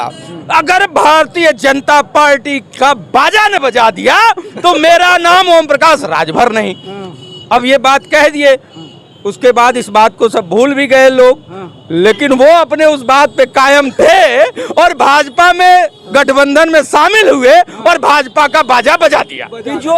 सकता। अगर भारतीय जनता पार्टी का बाजा ने बजा दिया तो मेरा नाम ओम प्रकाश राजभर नहीं। अब ये बात कह दिए, उसके बाद इस बात को सब भूल भी गए लोग, लेकिन वो अपने उस बात पे कायम थे और भाजपा में गठबंधन में शामिल हुए और भाजपा का बाजा बजा दिया। जो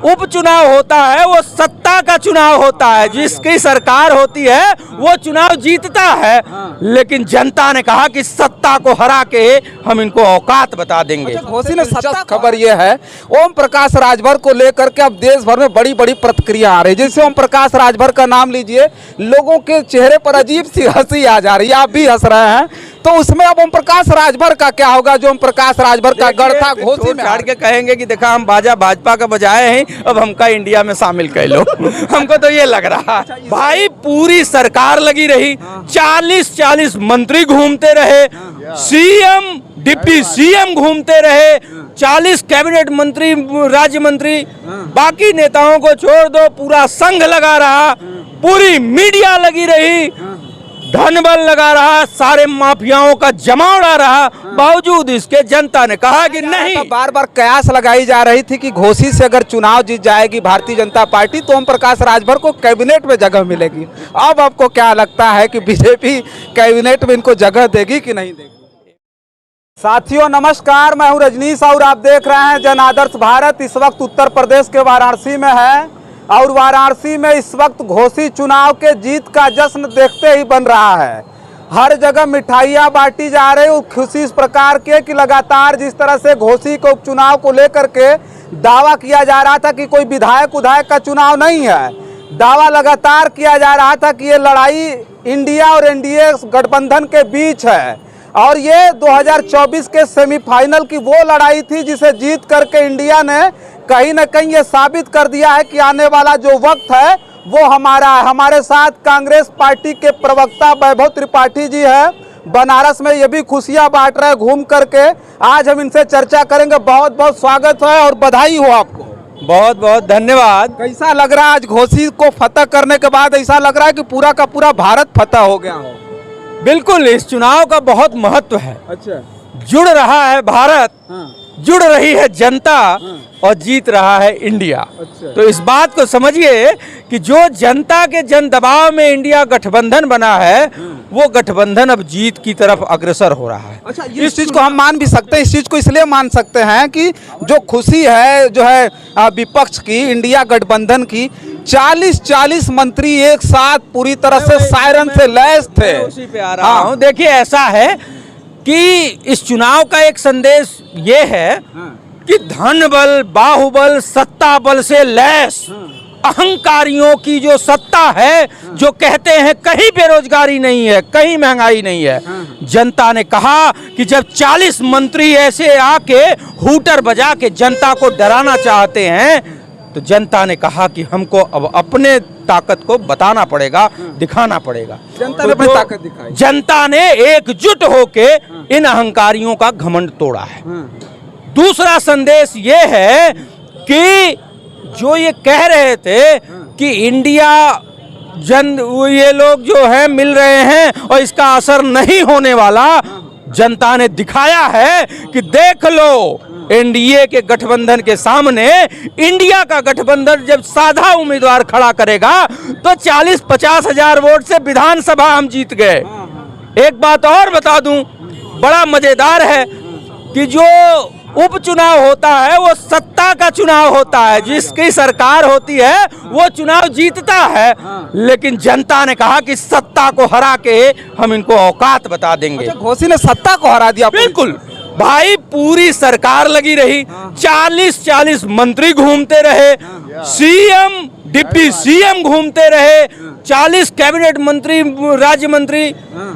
उपचुनाव होता है वो सत्ता का चुनाव होता है, जिसकी सरकार होती है वो चुनाव जीतता है, लेकिन जनता ने कहा कि सत्ता को हरा के हम इनको औकात बता देंगे। घोसी ने सत्ता खबर ये है, ओम प्रकाश राजभर को लेकर के अब देश भर में बड़ी बड़ी प्रतिक्रिया आ रही है। जैसे ओम प्रकाश राजभर का नाम लीजिए, लोगों के चेहरे पर अजीब सी हंसी आ जा रही है, आप भी हंस रहे हैं, तो उसमें अब ओम प्रकाश राजभर का क्या होगा? जो ओम प्रकाश राजभर का गढ़ था घोसी में झाड़ के कहेंगे कि देखा हम बाजा भाजपा का बजाए हैं, अब हमका इंडिया में शामिल कर लो। हमको तो ये लग रहा है भाई, पूरी सरकार लगी रही, 40-40 मंत्री घूमते रहे, सीएम डिप्टी सीएम घूमते रहे, 40 कैबिनेट मंत्री राज्य मंत्री, बाकी नेताओं को छोड़ दो, पूरा संघ लगा रहा, पूरी मीडिया लगी रही, धन बल लगा रहा, सारे माफियाओं का जमावड़ा रहा, बावजूद इसके जनता ने कहा कि नहीं। बार बार कयास लगाई जा रही थी कि घोसी से अगर चुनाव जीत जाएगी भारतीय जनता पार्टी तो ओम प्रकाश राजभर को कैबिनेट में जगह मिलेगी। अब आपको क्या लगता है कि बीजेपी कैबिनेट में इनको जगह देगी कि नहीं देगी? साथियों नमस्कार, मैं हूं रजनीश और आप देख रहे हैं जन आदर्श भारत। इस वक्त उत्तर प्रदेश के वाराणसी में है और वाराणसी में इस वक्त घोसी चुनाव के जीत का जश्न देखते ही बन रहा है। हर जगह मिठाइयाँ बांटी जा रही है। खुशी इस प्रकार की कि लगातार जिस तरह से घोसी को उपचुनाव को लेकर के दावा किया जा रहा था कि कोई विधायक उधायक का चुनाव नहीं है, दावा लगातार किया जा रहा था कि ये लड़ाई इंडिया और एनडीए गठबंधन के बीच है और ये 2024 के सेमीफाइनल की वो लड़ाई थी जिसे जीत करके इंडिया ने कहीं न कहीं ये साबित कर दिया है कि आने वाला जो वक्त है वो हमारा है। हमारे साथ कांग्रेस पार्टी के प्रवक्ता वैभव त्रिपाठी जी है, बनारस में ये भी खुशियां बांट रहे हैं घूम करके। आज हम इनसे चर्चा करेंगे। बहुत बहुत स्वागत है और बधाई हो आपको। बहुत बहुत धन्यवाद। कैसा लग रहा है आज घोसी को फतह करने के बाद? ऐसा लग रहा है कि पूरा का पूरा भारत फतह हो गया हो। बिल्कुल, इस चुनाव का बहुत महत्व है। अच्छा, जुड़ रहा है भारत, जुड़ रही है जनता और जीत रहा है इंडिया। अच्छा। तो इस बात को समझिए कि जो जनता के जन दबाव में इंडिया गठबंधन बना है वो गठबंधन अब जीत की तरफ अग्रसर हो रहा है। अच्छा, इस चीज को हम मान भी सकते हैं, इस चीज को इसलिए मान सकते हैं कि जो खुशी है जो है विपक्ष की, इंडिया गठबंधन की, 40-40 मंत्री एक साथ पूरी तरह से सायरन से लैस थे। उसी पे आ रहा हूं। देखिए ऐसा है कि इस चुनाव का एक संदेश ये है कि धन बल, बाहुबल, सत्ता बल से लैस अहंकारियों की जो सत्ता है, जो कहते हैं कहीं बेरोजगारी नहीं है, कहीं महंगाई नहीं है, जनता ने कहा कि जब 40 मंत्री ऐसे आके हूटर बजा के जनता को डराना चाहते हैं तो जनता ने कहा कि हमको अब अपने ताकत को बताना पड़ेगा, दिखाना पड़ेगा। जनता ने अपनी ताकत दिखाई। जनता ने एकजुट होके इन अहंकारियों का घमंड तोड़ा है। दूसरा संदेश ये है कि जो ये कह रहे थे कि इंडिया ये लोग जो है मिल रहे हैं और इसका असर नहीं होने वाला, जनता ने दिखाया है कि देख लो एनडीए के गठबंधन के सामने इंडिया का गठबंधन जब साधा उम्मीदवार खड़ा करेगा तो 40-50 हजार वोट से विधानसभा हम जीत गए। एक बात और बता दूं, बड़ा मजेदार है कि जो उपचुनाव होता है वो सत्ता का चुनाव होता है, जिसकी सरकार होती है वो चुनाव जीतता है, लेकिन जनता ने कहा कि सत्ता को हरा के हम इनको औकात बता देंगे। अच्छा, घोसी ने सत्ता को हरा दिया? बिल्कुल भाई, पूरी सरकार लगी रही, 40-40 मंत्री घूमते रहे, सीएम डिप्टी सीएम घूमते रहे, 40 कैबिनेट मंत्री राज्य मंत्री,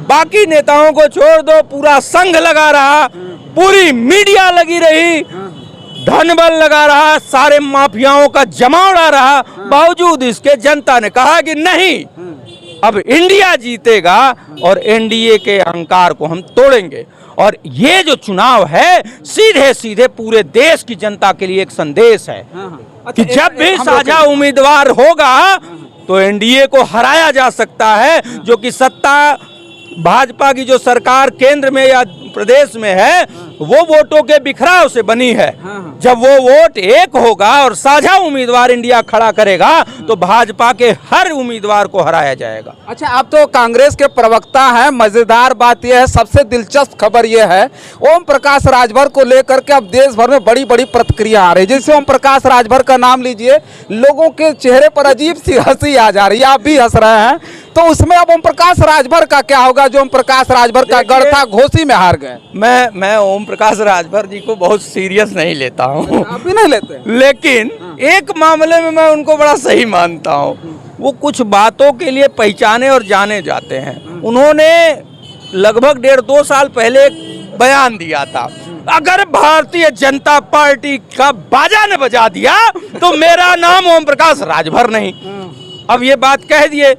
बाकी नेताओं को छोड़ दो, पूरा संघ लगा रहा, पूरी मीडिया लगी रही, धन बल लगा रहा, सारे माफियाओं का जमावड़ा रहा, बावजूद इसके जनता ने कहा कि नहीं, अब इंडिया जीतेगा और एनडीए के अहंकार को हम तोड़ेंगे। और ये जो चुनाव है सीधे सीधे पूरे देश की जनता के लिए एक संदेश है कि जब भी साझा उम्मीदवार होगा तो एनडीए को हराया जा सकता है, जो कि सत्ता भाजपा की जो सरकार केंद्र में या प्रदेश में है वो वोटों के बिखराव से बनी है। जब वो वोट एक होगा और साझा उम्मीदवार इंडिया खड़ा करेगा तो भाजपा के हर उम्मीदवार को हराया जाएगा। अच्छा, आप तो कांग्रेस के प्रवक्ता हैं, मजेदार बात यह है, सबसे दिलचस्प खबर यह है ओम प्रकाश राजभर को लेकर के अब देश भर में बड़ी बड़ी प्रतिक्रिया आ रही है। जैसे ओम प्रकाश राजभर का नाम लीजिए, लोगों के चेहरे पर अजीब सी हंसी आ जा रही है, आप भी हंस रहे हैं, तो उसमें अब ओम प्रकाश राजभर का क्या होगा? जो ओम प्रकाश राजभर का गढ़ था घोसी में हार गए। मैं ओम प्रकाश राजभर जी को बहुत सीरियस नहीं लेता हूँ। आप भी नहीं लेते? लेकिन एक मामले में मैं उनको बड़ा सही मानता हूँ। वो कुछ बातों के लिए पहचाने और जाने जाते हैं। उन्होंने लगभग 1.5-2 साल पहले एक बयान दिया था, अगर भारतीय जनता पार्टी का बाजा ने बजा दिया तो मेरा नाम ओम प्रकाश राजभर नहीं। अब ये बात कह दिए,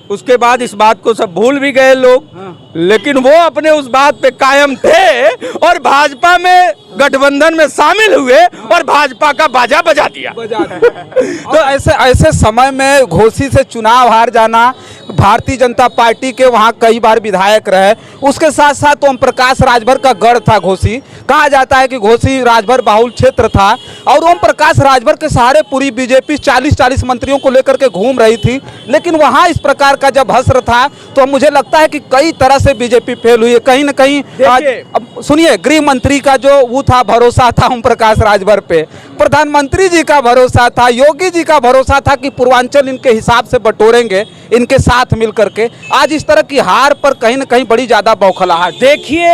उसके बाद इस बात को सब भूल भी गए लोग, लेकिन वो अपने उस बात पे कायम थे और भाजपा में गठबंधन में शामिल हुए और भाजपा का बाजा बजा दिया। तो ऐसे समय में घोसी से चुनाव हार जाना, भारतीय जनता पार्टी के वहाँ कई बार विधायक रहे, उसके साथ साथ ओम प्रकाश राजभर का गढ़ था घोसी। कहा जाता है कि घोसी राजभर बाहुल क्षेत्र था और ओम प्रकाश राजभर के सहारे पूरी बीजेपी 40-40 मंत्रियों को लेकर के घूम रही थी। लेकिन वहाँ इस प्रकार का जब हश्र था तो मुझे लगता है कि कई तरह से बीजेपी फेल हुई है। कहीं न कहीं अब सुनिए, गृह मंत्री का जो वो था, भरोसा था ओम प्रकाश राजभर पे, प्रधानमंत्री जी का भरोसा था, योगी जी का भरोसा था कि पूर्वांचल इनके हिसाब से बटोरेंगे इनके साथ मिलकर के। आज इस तरह की हार पर कहीं न कहीं बड़ी ज्यादा बौखलाहट। देखिए,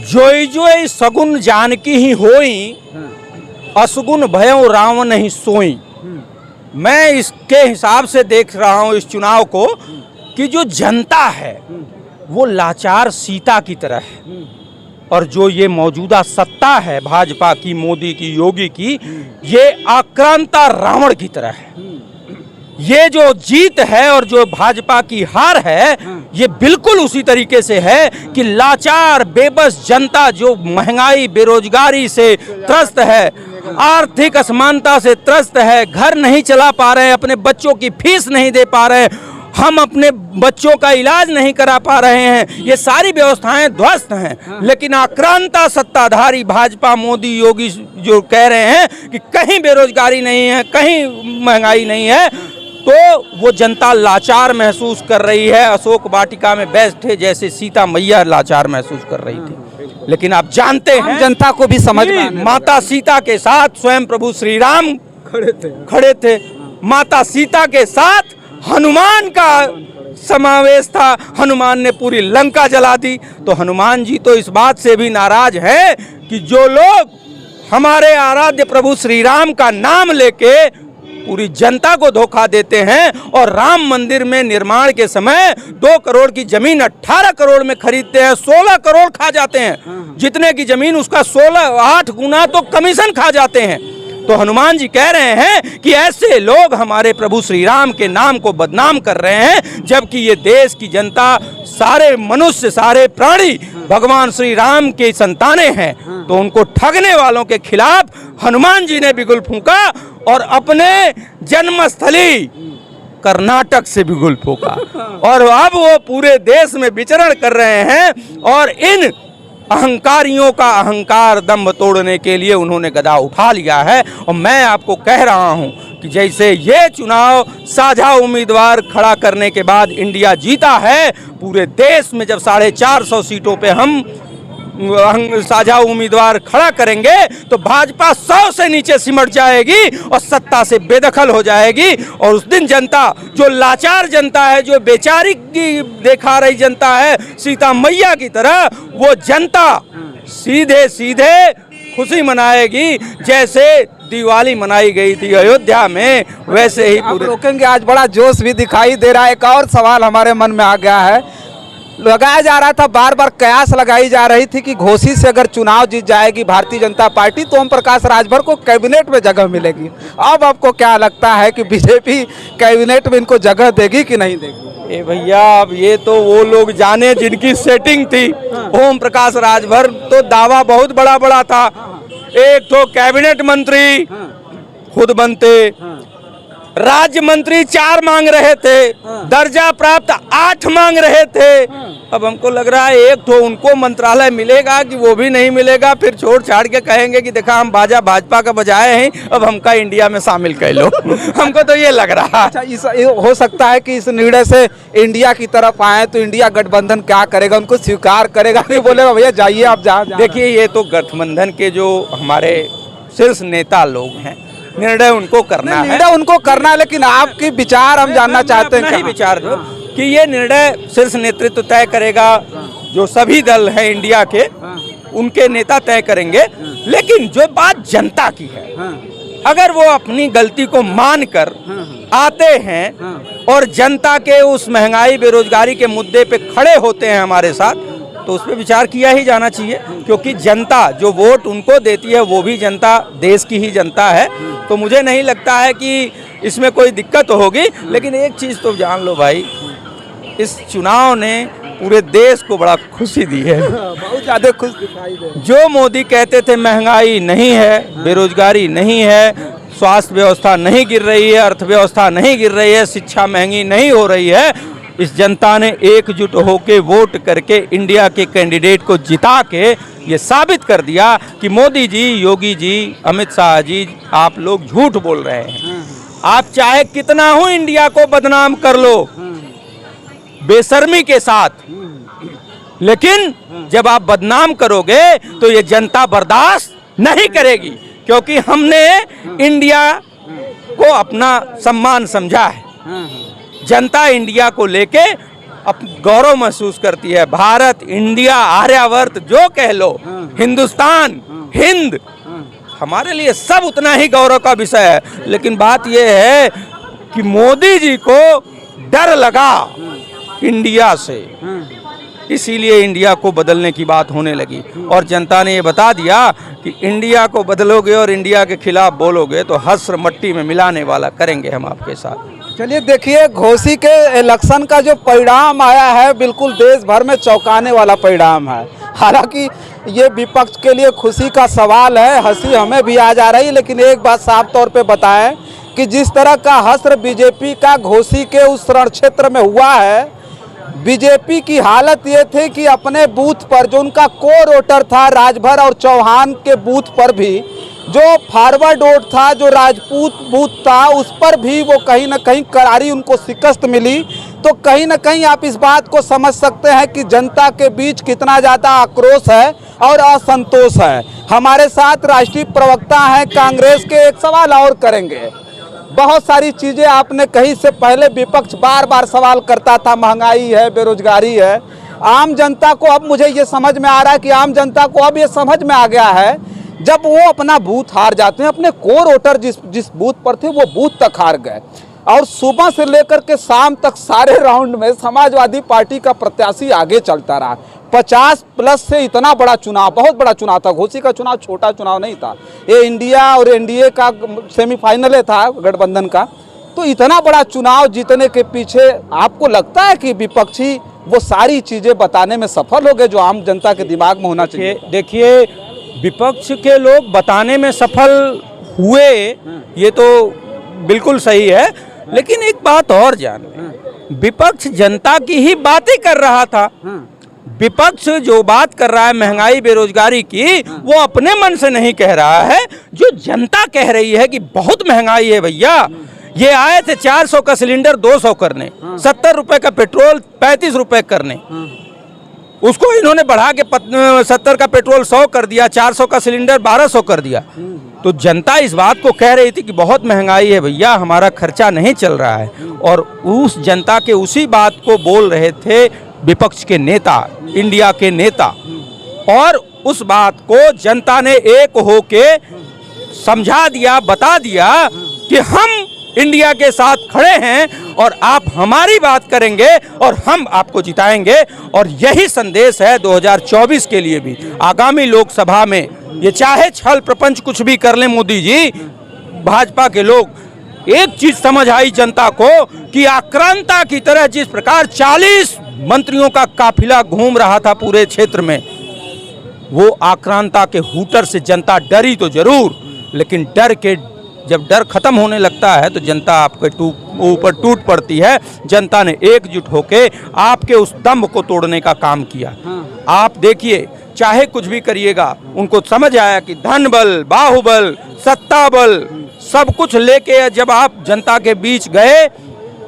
जोई जोई सगुन जानकी ही होई, असगुन भयो रावण ही सोई। मैं इसके हिसाब से देख रहा हूँ इस चुनाव को कि जो जनता है वो लाचार सीता की तरह है और जो ये मौजूदा सत्ता है भाजपा की, मोदी की, योगी की, ये आक्रांता रावण की तरह है। ये जो जीत है और जो भाजपा की हार है ये बिल्कुल उसी तरीके से है कि लाचार बेबस जनता जो महंगाई बेरोजगारी से त्रस्त है, आर्थिक असमानता से त्रस्त है, घर नहीं चला पा रहे हैं, अपने बच्चों की फीस नहीं दे पा रहे हैं, हम अपने बच्चों का इलाज नहीं करा पा रहे हैं, ये सारी व्यवस्थाएं ध्वस्त हैं। लेकिन आक्रांता सत्ताधारी भाजपा, मोदी, योगी जो कह रहे हैं कि कहीं बेरोजगारी नहीं है, कहीं महंगाई नहीं है, तो वो जनता लाचार महसूस कर रही है। अशोक वाटिका में बैठे जैसे सीता मैया लाचार महसूस कर रही थी। लेकिन आप जानते हैं जनता को भी समझ में, माता सीता के साथ स्वयं प्रभु श्री राम खड़े थे। माता सीता के साथ हनुमान का समावेश था, हनुमान ने पूरी लंका जला दी। तो हनुमान जी तो इस बात से भी नाराज हैं कि जो लोग हमारे आराध्य प्रभु श्री राम का नाम लेके पूरी जनता को धोखा देते हैं और राम मंदिर में निर्माण के समय 2 करोड़ की जमीन 18 करोड़ में खरीदते हैं, 16 करोड़ खा जाते हैं। जितने की जमीन उसका 8 गुना तो कमीशन खा जाते हैं। तो हनुमान जी कह रहे हैं कि ऐसे लोग हमारे प्रभु श्री राम के नाम को बदनाम कर रहे हैं, जबकि ये देश की जनता, सारे मनुष्य, सारे प्राणी भगवान श्री राम के संतानें हैं। तो उनको ठगने वालों के खिलाफ हनुमान जी ने बिगुल फूंका और अपने जन्मस्थली कर्नाटक से बिगुल फूंका और अब वो पूरे देश में विचरण कर रहे हैं और इन अहंकारियों का अहंकार दंभ तोड़ने के लिए उन्होंने गदा उठा लिया है। और मैं आपको कह रहा हूं कि जैसे ये चुनाव साझा उम्मीदवार खड़ा करने के बाद इंडिया जीता है, पूरे देश में जब 450 सीटों पे हम साझा उम्मीदवार खड़ा करेंगे तो भाजपा 100 से नीचे सिमट जाएगी और सत्ता से बेदखल हो जाएगी। और उस दिन जनता, जो लाचार जनता है, जो बेचारी की देखा रही जनता है सीता मैया की तरह, वो जनता सीधे सीधे खुशी मनाएगी जैसे दिवाली मनाई गई थी अयोध्या में, वैसे ही पूरे रोकेंगे। आज बड़ा जोश भी दिखाई दे रहा है। एक और सवाल हमारे मन में आ गया है, लगाया जा रहा था, बार बार कयास लगाई जा रही थी कि घोसी से अगर चुनाव जीत जाएगी भारतीय जनता पार्टी तो ओम प्रकाश राजभर को कैबिनेट में जगह मिलेगी। अब आपको क्या लगता है कि बीजेपी कैबिनेट में इनको जगह देगी कि नहीं देगी? ए भैया, अब ये तो वो लोग जाने जिनकी सेटिंग थी। ओम प्रकाश राजभर तो दावा बहुत बड़ा बड़ा था, एक तो कैबिनेट मंत्री खुद बनते, राज्य मंत्री 4 मांग रहे थे, दर्जा प्राप्त 8 मांग रहे थे। अब हमको लग रहा है एक तो उनको मंत्रालय मिलेगा कि वो भी नहीं मिलेगा, फिर छोड़ छाड़ के कहेंगे कि देखा हम बाजा भाजपा का बजाए हैं, अब हमका इंडिया में शामिल कर लो। हमको तो ये लग रहा है। अच्छा, इस हो सकता है कि इस निर्णय से इंडिया की तरफ आए तो इंडिया गठबंधन क्या करेगा, उनको स्वीकार करेगा, नहीं बोलेगा भैया जाइए आप जहाँ देखिए, ये तो गठबंधन के जो हमारे शीर्ष नेता लोग हैं, निर्णय उनको करना है। निर्णय उनको करना है, लेकिन आपके विचार हम जानना चाहते हैं। नहीं विचार दो कि ये निर्णय शीर्ष नेतृत्व तय करेगा, जो सभी दल हैं इंडिया के उनके नेता तय करेंगे। लेकिन जो बात जनता की है, अगर वो अपनी गलती को मानकर आते हैं और जनता के उस महंगाई बेरोजगारी के मुद्दे पे खड़े होते हैं हमारे साथ, तो उस पर विचार किया ही जाना चाहिए। क्योंकि जनता जो वोट उनको देती है वो भी जनता देश की ही जनता है। तो मुझे नहीं लगता है कि इसमें कोई दिक्कत होगी। लेकिन एक चीज़ तो जान लो भाई, इस चुनाव ने पूरे देश को बड़ा खुशी दी है। बहुत ज़्यादा खुश दिखाई दे। जो मोदी कहते थे महंगाई नहीं है, बेरोजगारी नहीं है, स्वास्थ्य व्यवस्था नहीं गिर रही है, अर्थव्यवस्था नहीं गिर रही है, शिक्षा महंगी नहीं हो रही है, इस जनता ने एकजुट होके वोट करके इंडिया के कैंडिडेट को जिता के ये साबित कर दिया कि मोदी जी, योगी जी, अमित शाह जी, आप लोग झूठ बोल रहे हैं। आप चाहे कितना हो इंडिया को बदनाम कर लो बेशर्मी के साथ, लेकिन जब आप बदनाम करोगे तो ये जनता बर्दाश्त नहीं करेगी। क्योंकि हमने इंडिया को अपना सम्मान समझा है। जनता इंडिया को लेके अब गौरव महसूस करती है। भारत, इंडिया, आर्यावर्त जो कह लो, हिंदुस्तान, हिंद, हमारे लिए सब उतना ही गौरव का विषय है। लेकिन बात यह है कि मोदी जी को डर लगा इंडिया से, इसीलिए इंडिया को बदलने की बात होने लगी। और जनता ने ये बता दिया कि इंडिया को बदलोगे और इंडिया के खिलाफ बोलोगे तो हस्र मट्टी में मिलाने वाला करेंगे हम आपके साथ। चलिए देखिए, घोसी के इलेक्शन का जो परिणाम आया है बिल्कुल देश भर में चौंकाने वाला परिणाम है। हालांकि ये विपक्ष के लिए खुशी का सवाल है, हंसी हमें भी आ जा रही है, लेकिन एक बात साफ तौर पे बताएं कि जिस तरह का हश्र बीजेपी का घोसी के उस रण क्षेत्र में हुआ है, बीजेपी की हालत ये थी कि अपने बूथ पर जो उनका कोर वोटर था राजभर और चौहान के बूथ पर भी जो फॉरवर्ड वोट था, जो राजपूत बूथ था, उस पर भी वो कहीं ना कहीं करारी उनको शिकस्त मिली। तो कहीं ना कहीं आप इस बात को समझ सकते हैं कि जनता के बीच कितना ज़्यादा आक्रोश है और असंतोष है। हमारे साथ राष्ट्रीय प्रवक्ता हैं कांग्रेस के, एक सवाल और करेंगे। बहुत सारी चीज़ें आपने कही से पहले विपक्ष बार बार सवाल करता था, महंगाई है, बेरोजगारी है। आम जनता को अब मुझे ये समझ में आ रहा है कि आम जनता को अब ये समझ में आ गया है, जब वो अपना बूथ हार जाते हैं, अपने कोर वोटर जिस बूथ पर थे वो बूथ तक हार गए, और सुबह से लेकर के शाम तक सारे राउंड में समाजवादी पार्टी का प्रत्याशी आगे चलता रहा। 50+ से इतना बड़ा चुनाव, बहुत बड़ा चुनाव था। घोसी का चुनाव छोटा चुनाव नहीं था, ये इंडिया और एनडीए का सेमीफाइनल था गठबंधन का। तो इतना बड़ा चुनाव जीतने के पीछे आपको लगता है कि विपक्षी वो सारी चीज़ें बताने में सफल हो गए जो आम जनता के दिमाग में होना चाहिए? देखिए, विपक्ष के लोग बताने में सफल हुए, ये तो बिल्कुल सही है। लेकिन एक बात और जान, विपक्ष जनता की ही बातें कर रहा था। विपक्ष जो बात कर रहा है महंगाई बेरोजगारी की, वो अपने मन से नहीं कह रहा है। जो जनता कह रही है कि बहुत महंगाई है भैया, ये आए थे 400 का सिलेंडर 200 करने, 70 रुपए का पेट्रोल 35 रुपए करने, उसको इन्होंने बढ़ा के 70 का पेट्रोल 100 कर दिया, 400 का सिलेंडर 1200 कर दिया। तो जनता इस बात को कह रही थी कि बहुत महंगाई है भैया, हमारा खर्चा नहीं चल रहा है। और उस जनता के उसी बात को बोल रहे थे विपक्ष के नेता, इंडिया के नेता। और उस बात को जनता ने एक होके समझा दिया, बता दिया कि हम इंडिया के साथ खड़े हैं और आप हमारी बात करेंगे और हम आपको जिताएंगे। और यही संदेश है 2024 के लिए भी। आगामी लोकसभा में ये चाहे छल प्रपंच कुछ भी कर लें मोदी जी, भाजपा के लोग, एक चीज समझ आई जनता को कि आक्रांता की तरह जिस प्रकार 40 मंत्रियों का काफिला घूम रहा था पूरे क्षेत्र में, वो आक्रांता के हूटर से जनता डरी तो जरूर, लेकिन डर के जब डर खत्म होने लगता है तो जनता आपके ऊपर टूट पड़ती है। जनता ने एकजुट होके आपके उस दम्भ को तोड़ने का काम किया। आप देखिए, चाहे कुछ भी करिएगा, उनको समझ आया कि धन बल, बाहुबल, सत्ता बल सब कुछ लेके जब आप जनता के बीच गए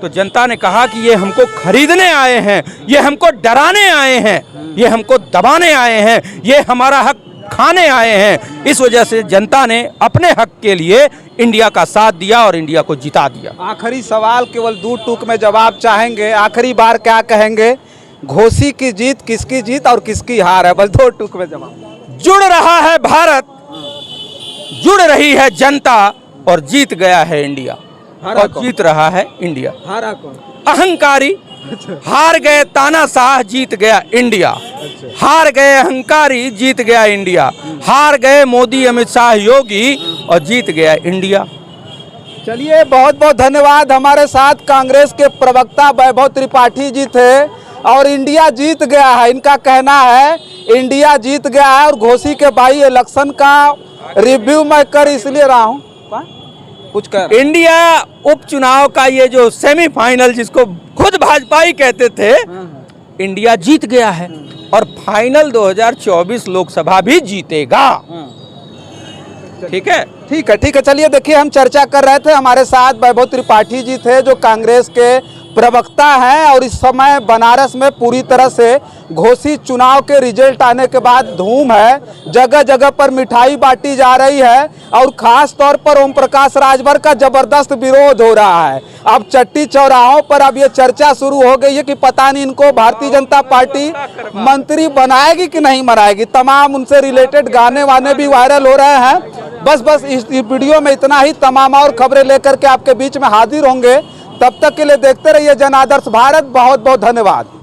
तो जनता ने कहा कि ये हमको खरीदने आए हैं, ये हमको डराने आए हैं, ये हमको दबाने आए हैं, ये हमारा हक खाने आए हैं। इस वजह से जनता ने अपने हक के लिए इंडिया का साथ दिया और इंडिया को जिता दिया। आखिरी सवाल, केवल 2 टूक में जवाब चाहेंगे, आखिरी बार क्या कहेंगे? घोसी की जीत किसकी जीत और किसकी हार है? बस 2 टूक में जवाब। जुड़ रहा है भारत, जुड़ रही है जनता और जीत गया है इंडिया। और जीत रहा है इंडिया। हारा कौन? अहंकारी हार गए, तानाशाह जीत गया इंडिया। हार गए अहंकारी, जीत गया इंडिया। हार गए मोदी, अमित शाह, योगी और जीत गया इंडिया। चलिए, बहुत बहुत धन्यवाद। हमारे साथ कांग्रेस के प्रवक्ता वैभव त्रिपाठी जी थे और इंडिया जीत गया है, इनका कहना है इंडिया जीत गया है। और घोसी के बाई इलेक्शन का रिव्यू मैं कर इसलिए रहा हूँ, कुछ कर इंडिया उपचुनाव का ये जो सेमीफाइनल जिसको खुद भाजपा ही कहते थे, इंडिया जीत गया है और फाइनल 2024 लोकसभा भी जीतेगा। ठीक है, ठीक है, ठीक है। चलिए, देखिए, हम चर्चा कर रहे थे, हमारे साथ वैभव त्रिपाठी जी थे जो कांग्रेस के प्रवक्ता हैं और इस समय बनारस में पूरी तरह से घोसी चुनाव के रिजल्ट आने के बाद धूम है। जगह जगह पर मिठाई बांटी जा रही है और खास तौर पर ओम प्रकाश राजभर का जबरदस्त विरोध हो रहा है। अब चट्टी चौराहों पर अब ये चर्चा शुरू हो गई है कि पता नहीं इनको भारतीय जनता पार्टी मंत्री बनाएगी कि नहीं बनाएगी। तमाम उनसे रिलेटेड गाने वाने भी वायरल हो रहे हैं। बस इस वीडियो में इतना ही। तमाम और खबरें लेकर के आपके बीच में हाजिर होंगे। तब तक के लिए देखते रहिए जन आदर्श भारत। बहुत बहुत धन्यवाद।